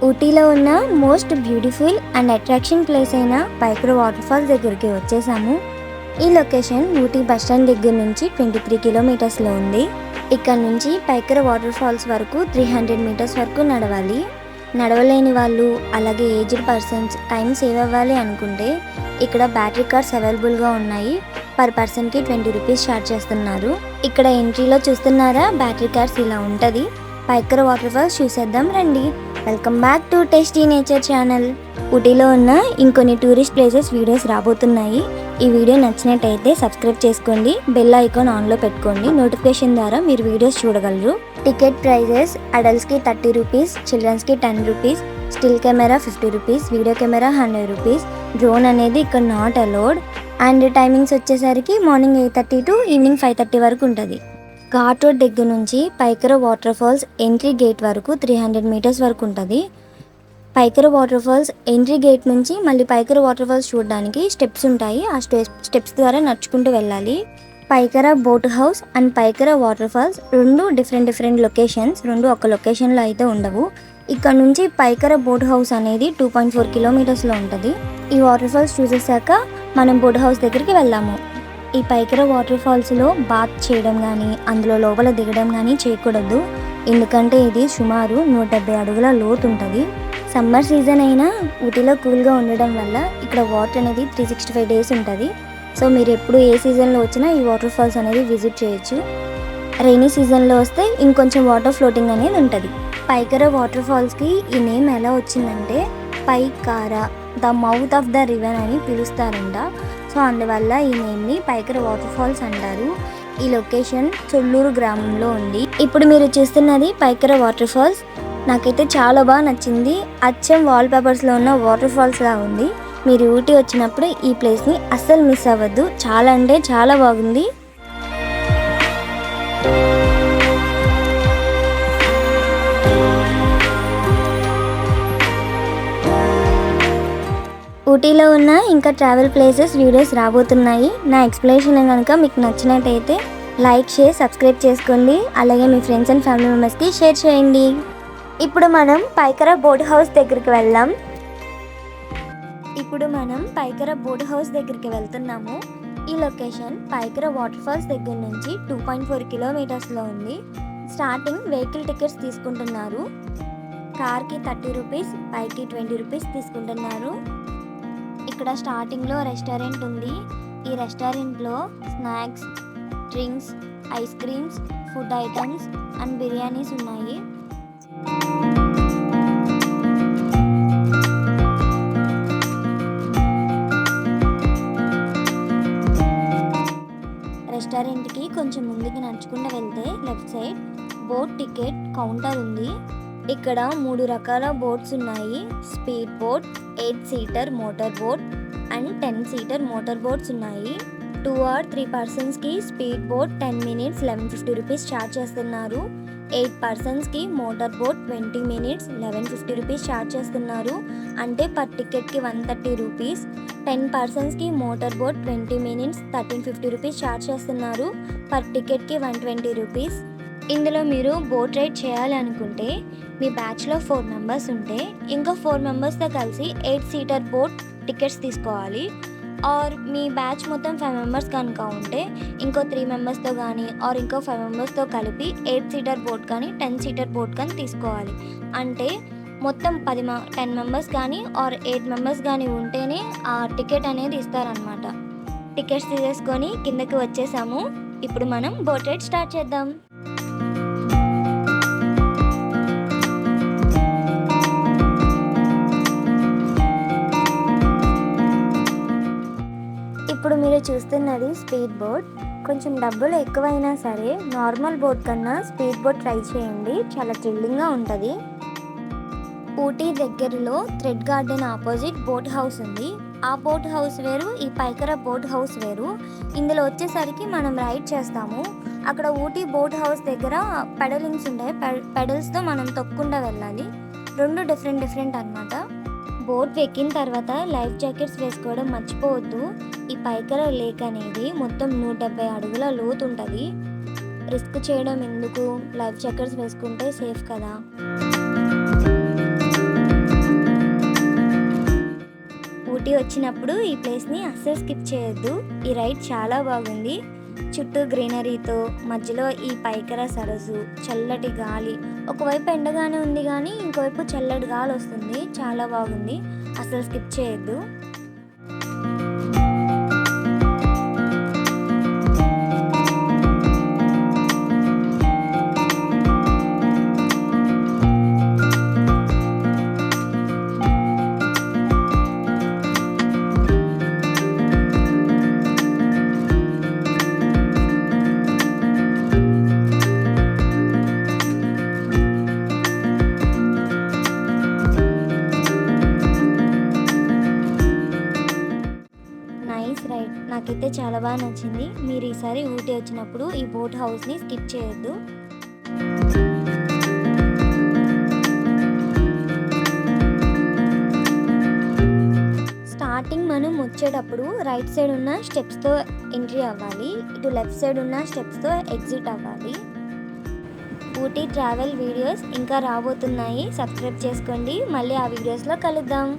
ఊటీలో ఉన్న most beautiful and attraction place అయిన పైకర వాటర్ ఫాల్స్ దగ్గరికి వచ్చేసాము. ఈ లొకేషన్ ఊటీ బస్ స్టాండ్ దగ్గర నుంచి 23 కిలోమీటర్స్లో ఉంది. ఇక్కడ నుంచి పైకర వాటర్ ఫాల్స్ వరకు 300 మీటర్స్ వరకు నడవాలి. నడవలేని వాళ్ళు, అలాగే ఏజ్డ్ పర్సన్స్ టైం సేవ్ అవ్వాలి అనుకుంటే ఇక్కడ బ్యాటరీ కార్స్ అవైలబుల్గా ఉన్నాయి. పర్ పర్సన్కి 20 రూపీస్ ఛార్జ్ చేస్తున్నారు. ఇక్కడ ఎంట్రీలో చూస్తున్నారా, బ్యాటరీ కార్స్ ఇలా ఉంటుంది. పైకర వాటర్ ఫాల్స్ చూసేద్దాం రండి. Welcome back to tasty nature channel. ఊటీలో ఉన్న ఇంకొన్ని టూరిస్ట్ ప్లేసెస్ వీడియోస్ రాబోతున్నాయి. ఈ వీడియో నచ్చినట్టయితే సబ్స్క్రైబ్ చేసుకోండి, బెల్ ఐకాన్ ఆన్లో పెట్టుకోండి. నోటిఫికేషన్ ద్వారా మీరు వీడియోస్ చూడగలరు. టికెట్ ప్రైజెస్ అడల్ట్స్కి 30 రూపీస్, చిల్డ్రన్స్కి 10 rupees, still camera 50 rupees, video camera 100 rupees. Drone అనేది ఇక్కడ నాట్ అలౌడ్. అండ్ టైమింగ్స్ వచ్చేసరికి మార్నింగ్ 8:30 టు ఈవినింగ్ 5:30 వరకు ఉంటుంది. ఘాట్ రోడ్ దగ్గర నుంచి Pykara water falls entry gate వరకు 300 మీటర్స్ వరకు ఉంటుంది. Pykara water falls entry gate నుంచి మళ్ళీ పైకర వాటర్ ఫాల్స్ చూడడానికి స్టెప్స్ ఉంటాయి. ఆ స్టెప్స్ ద్వారా నడుచుకుంటూ వెళ్ళాలి. Pykara boat house and పైకర water falls రెండు డిఫరెంట్ లొకేషన్స్. రెండు ఒక లొకేషన్లో అయితే ఉండవు. ఇక్కడ నుంచి పైకర బోట్ హౌస్ అనేది 2.4 కిలోమీటర్స్లో ఉంటుంది. ఈ వాటర్ ఫాల్స్ చూసేసాక మనం బోట్ హౌస్ దగ్గరికి వెళ్దాము. ఈ పైకర వాటర్ ఫాల్స్లో బాత్ చేయడం కానీ, అందులో లోపల దిగడం కానీ చేయకూడదు. ఎందుకంటే ఇది సుమారు 170 అడుగుల లోతు ఉంటుంది. సమ్మర్ సీజన్ అయినా ఊటీలో కూల్గా ఉండడం వల్ల ఇక్కడ వాటర్ అనేది 365 డేస్ ఉంటుంది. సో మీరు ఎప్పుడు ఏ సీజన్లో వచ్చినా ఈ వాటర్ ఫాల్స్ అనేది విజిట్ చేయొచ్చు. రైనీ సీజన్లో వస్తే ఇంకొంచెం వాటర్ ఫ్లోటింగ్ అనేది ఉంటుంది. పైకర వాటర్ ఫాల్స్కి ఈ నేమ్ ఎలా వచ్చిందంటే Pykara, the mouth of the river అని పిలుస్తారంట. సో అందువల్ల ఈ నేమ్ని పైకర వాటర్ ఫాల్స్ అంటారు. ఈ లొకేషన్ చొల్లూరు గ్రామంలో ఉంది. ఇప్పుడు మీరు చూస్తున్నది పైకర వాటర్ ఫాల్స్. నాకైతే చాలా బాగా నచ్చింది. అచ్చం వాల్ పేపర్స్లో ఉన్న వాటర్ ఫాల్స్ లా ఉంది. మీరు ఊటీ వచ్చినప్పుడు ఈ ప్లేస్ని అస్సలు మిస్ అవ్వద్దు. చాలా అంటే చాలా బాగుంది. ఊటీలో ఉన్న ఇంకా ట్రావెల్ ప్లేసెస్ వీడియోస్ రాబోతున్నాయి. నా ఎక్స్ప్లెనేషన్ కనుక మీకు నచ్చినట్టయితే లైక్, షేర్, సబ్స్క్రైబ్ చేసుకోండి. అలాగే మీ ఫ్రెండ్స్ అండ్ ఫ్యామిలీ మెంబర్స్కి షేర్ చేయండి. ఇప్పుడు మనం పైకర బోట్ హౌస్ దగ్గరికి వెళ్తున్నాము. ఈ లొకేషన్ పైకర వాటర్ ఫాల్స్ దగ్గర నుంచి 2.4 కిలోమీటర్స్లో ఉంది. స్టార్టింగ్ వెహికల్ టికెట్స్ తీసుకుంటున్నారు. కార్కి 30 రూపీస్, బైక్కి 20 రూపీస్ తీసుకుంటున్నారు. ఇక్కడ స్టార్టింగ్లో రెస్టారెంట్ ఉంది. ఈ రెస్టారెంట్లో snacks, drinks, ice creams, food items and biryanis ఉన్నాయి. రెస్టారెంట్కి కొంచెం ముందుకు నడుచుకుంటూ వెళ్తే left side boat ticket counter ఉంది. ఇక్కడ 3 రకాల బోట్స్ ఉన్నాయి. Speed boat, 8 seater motor boat and 10 seater motor boats ఉన్నాయి. 2 or 3 పర్సన్స్కి speed boat 10 minutes 1150 rupees charge చేస్తున్నారు. 8 పర్సన్స్కి motor boat 20 minutes 1150 rupees charge చేస్తున్నారు. అంటే పర్ టికెట్కి 130 రూపీస్. 10 పర్సన్స్కి motor boat 20 minutes 1350 rupees charge చేస్తున్నారు. పర్ టికెట్కి 120 రూపీస్. ఇందులో మీరు బోట్ రైడ్ చేయాలి అనుకుంటే మీ బ్యాచ్లో 4 మెంబర్స్ ఉంటే ఇంకో 4 మెంబర్స్తో కలిసి 8 సీటర్ బోట్ టికెట్స్ తీసుకోవాలి. ఆర్ మీ బ్యాచ్ మొత్తం 5 మెంబర్స్ కనుక ఉంటే ఇంకో 3 మెంబర్స్తో కానీ ఆర్ ఇంకో 5 మెంబర్స్తో కలిపి 8 సీటర్ బోట్ కానీ 10 సీటర్ బోట్ కానీ తీసుకోవాలి. అంటే మొత్తం 10 మెంబర్స్ కానీ ఆర్ 8 మెంబర్స్ కానీ ఉంటేనే ఆ టికెట్ అనేది ఇస్తారనమాట. టికెట్స్ తీసేసుకొని కిందకి వచ్చేసాము. ఇప్పుడు మనం బోట్ రైడ్ స్టార్ట్ చేద్దాం. ఇప్పుడు మీరు చూస్తున్నది స్పీడ్ బోట్. కొంచెం డబ్బులు ఎక్కువైనా సరే నార్మల్ బోట్ కన్నా స్పీడ్ బోట్ ట్రై చేయండి. చాలా థ్రిల్లింగ్గా ఉంటుంది. ఊటీ దగ్గరలో thread garden opposite boat house ఉంది. ఆ బోట్ హౌస్ వేరు, ఈ పైకర బోట్ హౌస్ వేరు. ఇందులో వచ్చేసరికి మనం రైడ్ చేస్తాము. అక్కడ ఊటీ బోట్ హౌస్ దగ్గర పెడలింగ్స్ ఉంటాయి. పెడల్స్తో మనం తొక్కుండా వెళ్ళాలి. రెండు డిఫరెంట్ అన్నమాట. బోట్ ఎక్కిన తర్వాత లైఫ్ జాకెట్స్ వేసుకోవడం మర్చిపోవద్దు. ఈ పైకర లేక్ అనేది మొత్తం 170 అడుగుల లోతు ఉంటుంది. రిస్క్ చేయడం ఎందుకు, లైఫ్ జాకెట్స్ వేసుకుంటే సేఫ్ కదా. వచ్చినప్పుడు ఈ ప్లేస్ని అస్సలు స్కిప్ చేయొద్దు. ఈ రైడ్ చాలా బాగుంది. చుట్టూ గ్రీనరీతో, మధ్యలో ఈ పైకర సరస్సు, చల్లటి గాలి. ఒకవైపు ఎండగానే ఉంది కానీ ఇంకోవైపు చల్లటి గాలి వస్తుంది. చాలా బాగుంది, అస్సలు స్కిప్ చేయొద్దు. నైస్ రైడ్, నాకైతే చాలా బాగా నచ్చింది. మీరు ఈసారి ఊటీ వచ్చినప్పుడు ఈ బోట్ హౌస్ని స్కిప్ చేయొద్దు. స్టార్టింగ్ మనం వచ్చేటప్పుడు రైట్ సైడ్ ఉన్న స్టెప్స్తో ఎంట్రీ అవ్వాలి, ఇటు లెఫ్ట్ సైడ్ ఉన్న స్టెప్స్తో ఎగ్జిట్ అవ్వాలి. ఊటీ ట్రావెల్ వీడియోస్ ఇంకా రాబోతున్నాయి, సబ్స్క్రైబ్ చేసుకోండి. మళ్ళీ ఆ వీడియోస్లో కలుద్దాం.